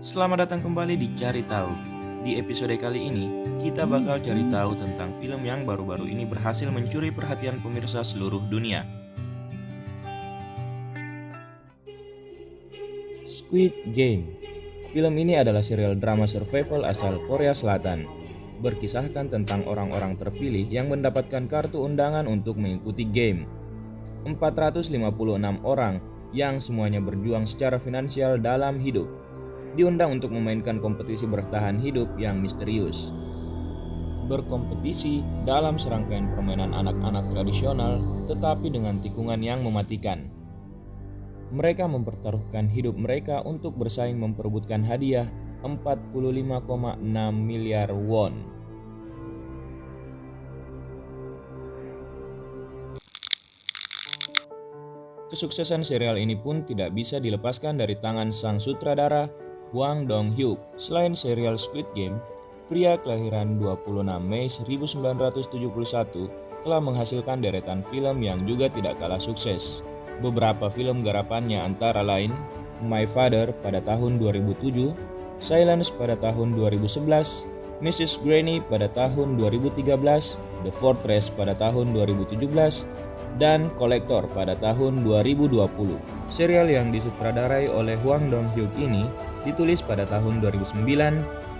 Selamat datang kembali di Cari Tahu. Di episode kali ini, kita bakal cari tahu tentang film yang baru-baru ini berhasil mencuri perhatian pemirsa seluruh dunia. Squid Game. Film ini adalah serial drama survival asal Korea Selatan. Berkisahkan tentang orang-orang terpilih yang mendapatkan kartu undangan untuk mengikuti game. 456 orang yang semuanya berjuang secara finansial dalam hidup diundang untuk memainkan kompetisi bertahan hidup yang misterius. Berkompetisi dalam serangkaian permainan anak-anak tradisional tetapi dengan tikungan yang mematikan. Mereka mempertaruhkan hidup mereka untuk bersaing memperebutkan hadiah 45,6 miliar won. Kesuksesan serial ini pun tidak bisa dilepaskan dari tangan sang sutradara Hwang Dong-hyuk. Selain serial Squid Game, pria kelahiran 26 Mei 1971 telah menghasilkan deretan film yang juga tidak kalah sukses. Beberapa film garapannya antara lain My Father pada tahun 2007, Silence pada tahun 2011, Mrs. Granny pada tahun 2013, The Fortress pada tahun 2017, dan Collector pada tahun 2020. Serial yang disutradarai oleh Hwang Dong-hyuk ini ditulis pada tahun 2009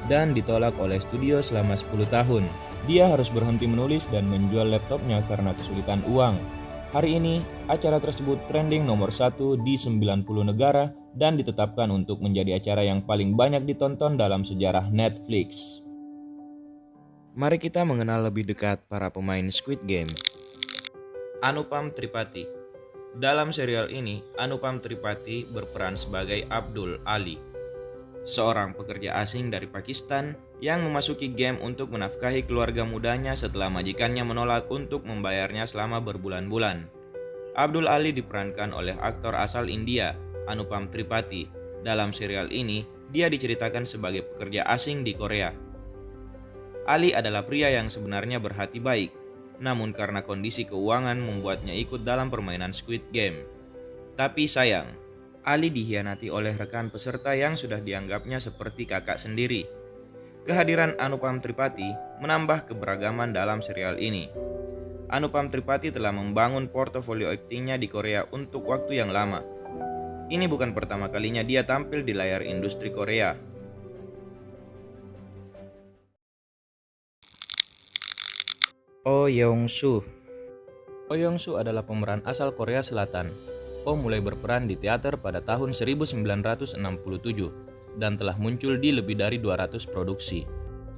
dan ditolak oleh studio selama 10 tahun. Dia harus berhenti menulis dan menjual laptopnya karena kesulitan uang. Hari ini, acara tersebut trending nomor 1 di 90 negara dan ditetapkan untuk menjadi acara yang paling banyak ditonton dalam sejarah Netflix. Mari kita mengenal lebih dekat para pemain Squid Game. Anupam Tripathi. Dalam serial ini, Anupam Tripathi berperan sebagai Abdul Ali, seorang pekerja asing dari Pakistan yang memasuki game untuk menafkahi keluarga mudanya setelah majikannya menolak untuk membayarnya selama berbulan-bulan. Abdul Ali diperankan oleh aktor asal India, Anupam Tripathi. Dalam serial ini, dia diceritakan sebagai pekerja asing di Korea. Ali adalah pria yang sebenarnya berhati baik, namun karena kondisi keuangan membuatnya ikut dalam permainan Squid Game. Tapi sayang, Ali dihianati oleh rekan peserta yang sudah dianggapnya seperti kakak sendiri. Kehadiran Anupam Tripathi menambah keberagaman dalam serial ini. Anupam Tripathi telah membangun portofolio aktingnya di Korea untuk waktu yang lama. Ini bukan pertama kalinya dia tampil di layar industri Korea. Oh Young-soo. Oh Young-soo adalah pemeran asal Korea Selatan. Oh mulai berperan di teater pada tahun 1967 dan telah muncul di lebih dari 200 produksi.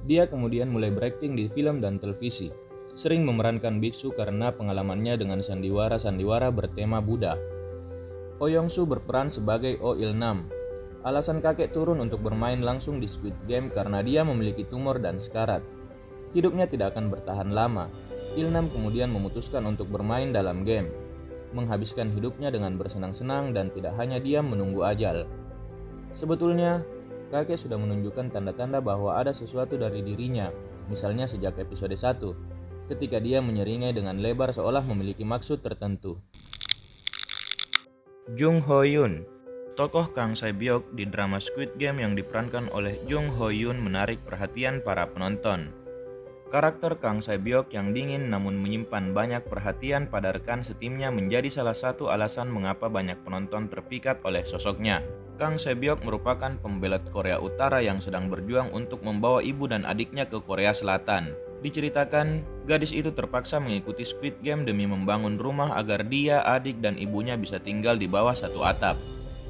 Dia kemudian mulai berakting di film dan televisi, sering memerankan biksu karena pengalamannya dengan sandiwara-sandiwara bertema Buddha. Oh Young-soo berperan sebagai Oh Il-nam. Alasan kakek turun untuk bermain langsung di Squid Game karena dia memiliki tumor dan sekarat. Hidupnya tidak akan bertahan lama. Il-nam kemudian memutuskan untuk bermain dalam game, menghabiskan hidupnya dengan bersenang-senang dan tidak hanya diam menunggu ajal. Sebetulnya, kakek sudah menunjukkan tanda-tanda bahwa ada sesuatu dari dirinya, misalnya sejak episode 1, ketika dia menyeringai dengan lebar seolah memiliki maksud tertentu. Jung Ho-yoon. Tokoh Kang Sae-byok di drama Squid Game yang diperankan oleh Jung Ho-yoon menarik perhatian para penonton. Karakter Kang Sae-byok yang dingin namun menyimpan banyak perhatian pada rekan setimnya menjadi salah satu alasan mengapa banyak penonton terpikat oleh sosoknya. Kang Sae-byok merupakan pembela Korea Utara yang sedang berjuang untuk membawa ibu dan adiknya ke Korea Selatan. Diceritakan, gadis itu terpaksa mengikuti Squid Game demi membangun rumah agar dia, adik, dan ibunya bisa tinggal di bawah satu atap.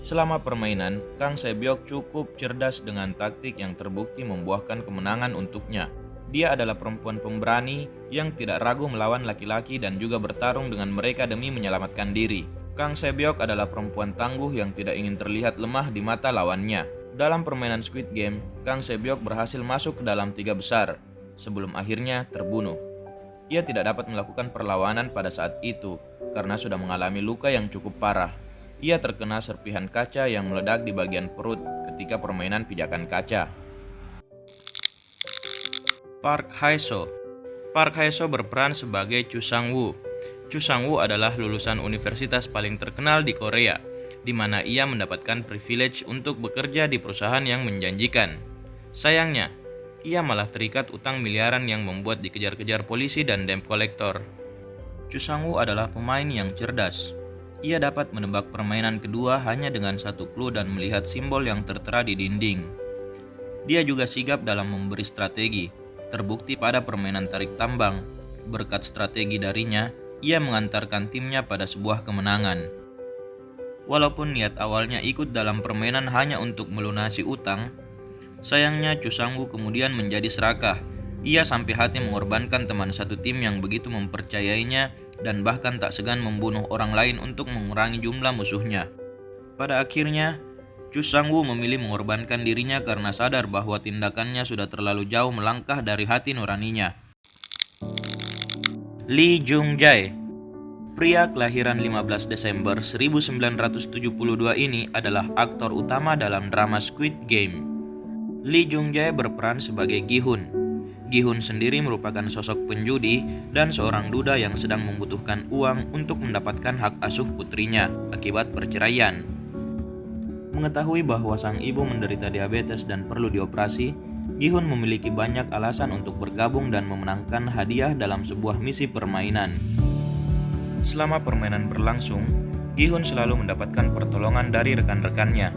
Selama permainan, Kang Sae-byok cukup cerdas dengan taktik yang terbukti membuahkan kemenangan untuknya. Dia adalah perempuan pemberani yang tidak ragu melawan laki-laki dan juga bertarung dengan mereka demi menyelamatkan diri. Kang Sae-byok adalah perempuan tangguh yang tidak ingin terlihat lemah di mata lawannya. Dalam permainan Squid Game, Kang Sae-byok berhasil masuk ke dalam 3 besar, sebelum akhirnya terbunuh. Ia tidak dapat melakukan perlawanan pada saat itu, karena sudah mengalami luka yang cukup parah. Ia terkena serpihan kaca yang meledak di bagian perut ketika permainan pijakan kaca. Park Hae-soo. Park Hae-soo berperan sebagai Chu Sang-woo. Chu Sang-woo adalah lulusan universitas paling terkenal di Korea. di mana ia mendapatkan privilege untuk bekerja di perusahaan yang menjanjikan. Sayangnya, ia malah terikat utang miliaran yang membuat dikejar-kejar polisi dan debt collector. Chu Sang-woo adalah pemain yang cerdas. Ia dapat menebak permainan kedua hanya dengan satu clue dan melihat simbol yang tertera di dinding. Dia juga sigap dalam memberi strategi, terbukti pada permainan tarik tambang. Berkat strategi darinya, ia mengantarkan timnya pada sebuah kemenangan. Walaupun niat awalnya ikut dalam permainan hanya untuk melunasi utang, sayangnya Chu Sang-woo kemudian menjadi serakah. Ia sampai hati mengorbankan teman satu tim yang begitu mempercayainya dan bahkan tak segan membunuh orang lain untuk mengurangi jumlah musuhnya. Pada akhirnya, Chu Sang-woo memilih mengorbankan dirinya karena sadar bahwa tindakannya sudah terlalu jauh melangkah dari hati nuraninya. Lee Jung-jae, pria kelahiran 15 Desember 1972 ini adalah aktor utama dalam drama Squid Game. Lee Jung-jae berperan sebagai Gi-hun. Gi-hun sendiri merupakan sosok penjudi dan seorang duda yang sedang membutuhkan uang untuk mendapatkan hak asuh putrinya akibat perceraian. Mengetahui bahwa sang ibu menderita diabetes dan perlu dioperasi, Gi-hun memiliki banyak alasan untuk bergabung dan memenangkan hadiah dalam sebuah misi permainan. Selama permainan berlangsung, Gi-hun selalu mendapatkan pertolongan dari rekan-rekannya.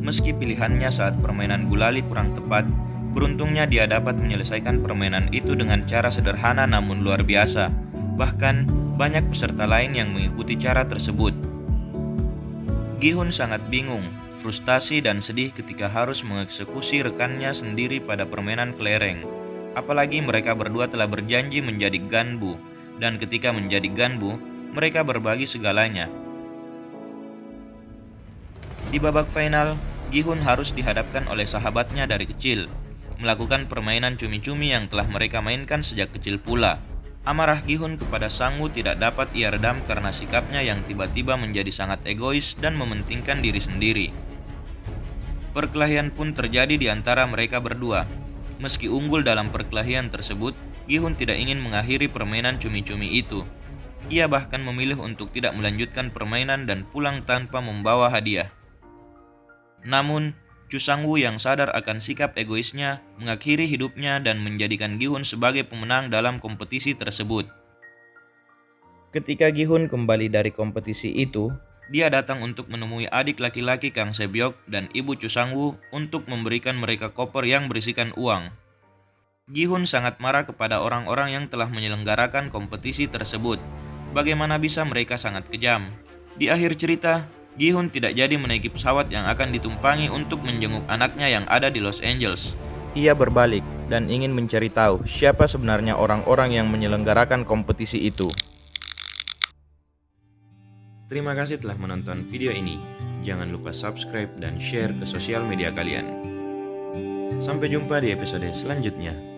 Meski pilihannya saat permainan gulali kurang tepat, beruntungnya dia dapat menyelesaikan permainan itu dengan cara sederhana namun luar biasa. Bahkan, banyak peserta lain yang mengikuti cara tersebut. Gi-hun sangat bingung, frustasi dan sedih ketika harus mengeksekusi rekannya sendiri pada permainan kelereng. Apalagi mereka berdua telah berjanji menjadi ganbu, dan ketika menjadi ganbu, mereka berbagi segalanya. Di babak final, Gi-hun harus dihadapkan oleh sahabatnya dari kecil, melakukan permainan cumi-cumi yang telah mereka mainkan sejak kecil pula. Amarah Gi-hun kepada Sang-woo tidak dapat ia redam karena sikapnya yang tiba-tiba menjadi sangat egois dan mementingkan diri sendiri. Perkelahian pun terjadi di antara mereka berdua. Meski unggul dalam perkelahian tersebut, Gi-hun tidak ingin mengakhiri permainan cumi-cumi itu. Ia bahkan memilih untuk tidak melanjutkan permainan dan pulang tanpa membawa hadiah. Namun, Chu Sang-woo yang sadar akan sikap egoisnya mengakhiri hidupnya dan menjadikan Gi-hun sebagai pemenang dalam kompetisi tersebut. Ketika Gi-hun kembali dari kompetisi itu, dia datang untuk menemui adik laki-laki Kang Se-byok dan ibu Chu Sang-woo untuk memberikan mereka koper yang berisikan uang. Gi-hun sangat marah kepada orang-orang yang telah menyelenggarakan kompetisi tersebut. Bagaimana bisa mereka sangat kejam? Di akhir cerita, Gi-hun tidak jadi menaiki pesawat yang akan ditumpangi untuk menjenguk anaknya yang ada di Los Angeles. Ia berbalik dan ingin mencari tahu siapa sebenarnya orang-orang yang menyelenggarakan kompetisi itu. Terima kasih telah menonton video ini. Jangan lupa subscribe dan share ke sosial media kalian. Sampai jumpa di episode selanjutnya.